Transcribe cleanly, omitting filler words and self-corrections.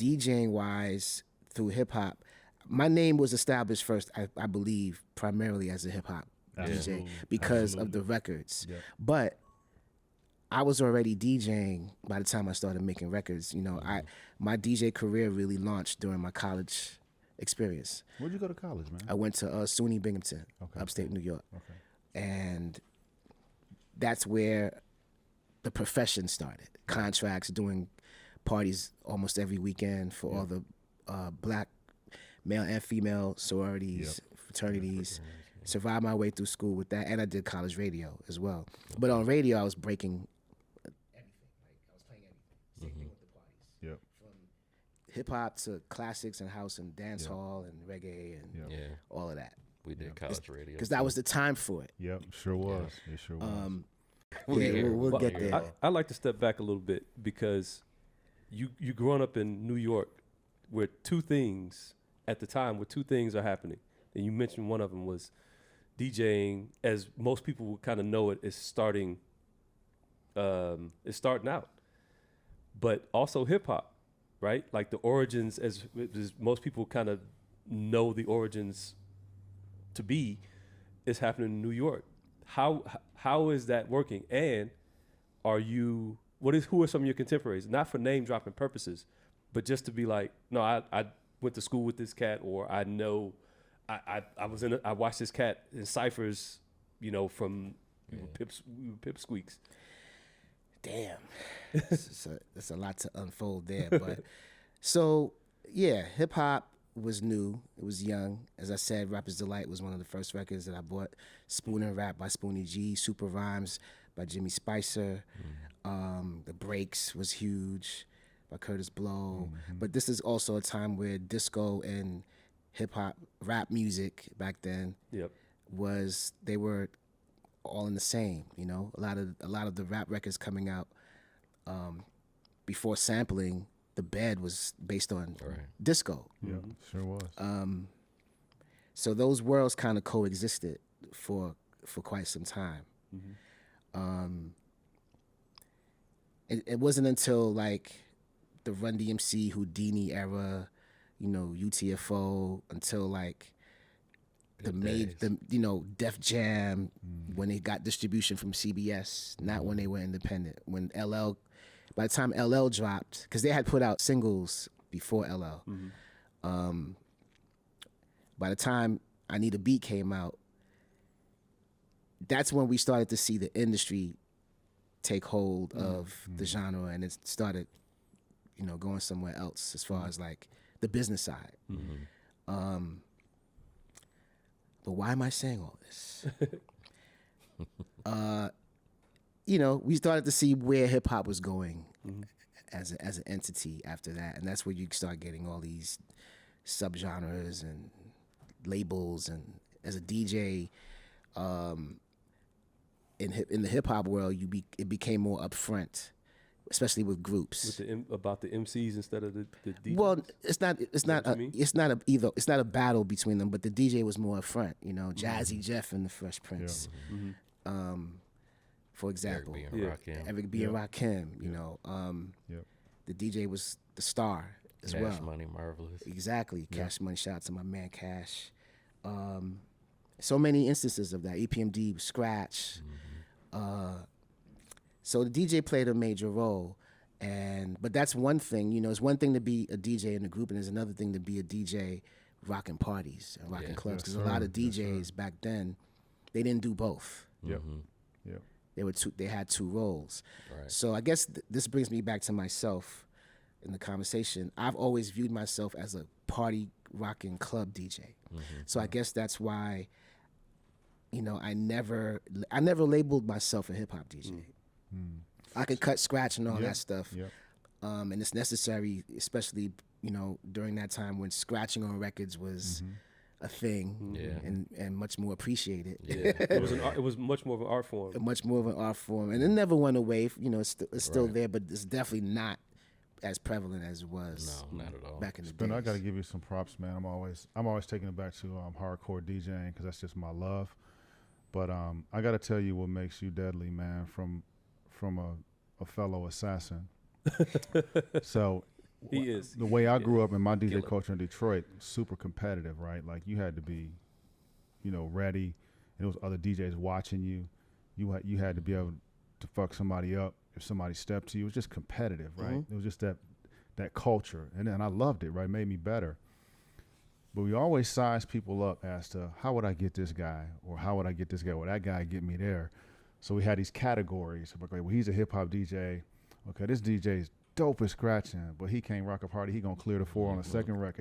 DJing wise, through hip hop, my name was established first, I believe, primarily as a hip hop DJ because of the records. Yep. But I was already DJing by the time I started making records. You know, my DJ career really launched during my college experience. Where'd you go to college, man? I went to SUNY Binghamton, upstate New York. Okay. And that's where the profession started. Contracts, doing parties almost every weekend for all the black male and female sororities, fraternities. Survived my way through school with that, and I did college radio as well. But on radio, I was breaking everything. Like I was playing everything. Same thing with the parties. Yep. From hip hop to classics and house and dance hall and reggae and all of that. We did college radio because that was the time for it. Yep, sure was. It sure was. We'll get there. I'd like to step back a little bit because you growing up in New York, where two things are happening, and you mentioned one of them was DJing, as most people would kind of know it, is starting out, but also hip hop, right? Like the origins, as most people kind of know the origins to be, is happening in New York. How is that working? And who are some of your contemporaries? Not for name dropping purposes, but just to be like, no, I went to school with this cat, or I know I watched this cat in ciphers, from Pip Squeaks. Damn, that's a lot to unfold there. But so yeah, hip hop was new. It was young. As I said, Rapper's Delight was one of the first records that I bought. Spoon and Rap by Spoonie G, Super Rhymes by Jimmy Spicer. The Breaks was huge by Curtis Blow. But this is also a time where disco and hip hop, rap music back then they were all in the same. A lot of the rap records coming out before sampling. The Bed was based on disco. Yeah, sure was. So those worlds kind of coexisted for quite some time. It wasn't until like the Run DMC, Houdini era, UTFO, until like Def Jam, when they got distribution from CBS, not when they were independent. When by the time LL dropped, because they had put out singles before LL. By the time I Need a Beat came out, that's when we started to see the industry take hold of the genre, and it started, going somewhere else as far as like the business side. But why am I saying all this? We started to see where hip hop was going as an entity after that, and that's where you start getting all these subgenres and labels. And as a DJ, in the hip hop world, it became more upfront, especially with groups. About the MCs instead of the DJs. Well, it's not a battle between them, but the DJ was more upfront. Jazzy Jeff and the Fresh Prince. For example, Eric B. and Rakim. The DJ was the star as well. Cash Money, Marvelous. Exactly, Cash Money. Shout out to my man Cash. So many instances of that. EPMD, Scratch. So the DJ played a major role, but that's one thing. It's one thing to be a DJ in a group, and there's another thing to be a DJ rocking parties and rocking clubs. Because a lot of DJs back then, they didn't do both. They had two roles. Right. So I guess this brings me back to myself in the conversation. I've always viewed myself as a party rocking club DJ. So I guess that's why, I never labeled myself a hip hop DJ. I could cut, scratch, and all that stuff. And it's necessary, especially, during that time when scratching on records was a thing and much more appreciated. It was much more of an art form. Much more of an art form. And it never went away. It's still there, but it's definitely not as prevalent as it was. No, not at all. Back in the Spinna, days. I got to give you some props, man. I'm always taking it back to hardcore DJing because that's just my love. But I got to tell you what makes you deadly, man, from a fellow assassin. So He is. The way I grew up in my DJ Killer. culture in Detroit, super competitive, right? Like you had to be, ready. And there was other DJs watching you. You had to be able to fuck somebody up if somebody stepped to you. It was just competitive, right? Mm-hmm. It was just that culture, and I loved it, right? It made me better. But we always size people up as to how would I get this guy, or how would I get this guy, or that guy get me there. So we had these categories. Like, well, he's a hip hop DJ. Okay, this DJ is dope at scratching, but he can't rock a party. He gonna clear the 4 on the second record.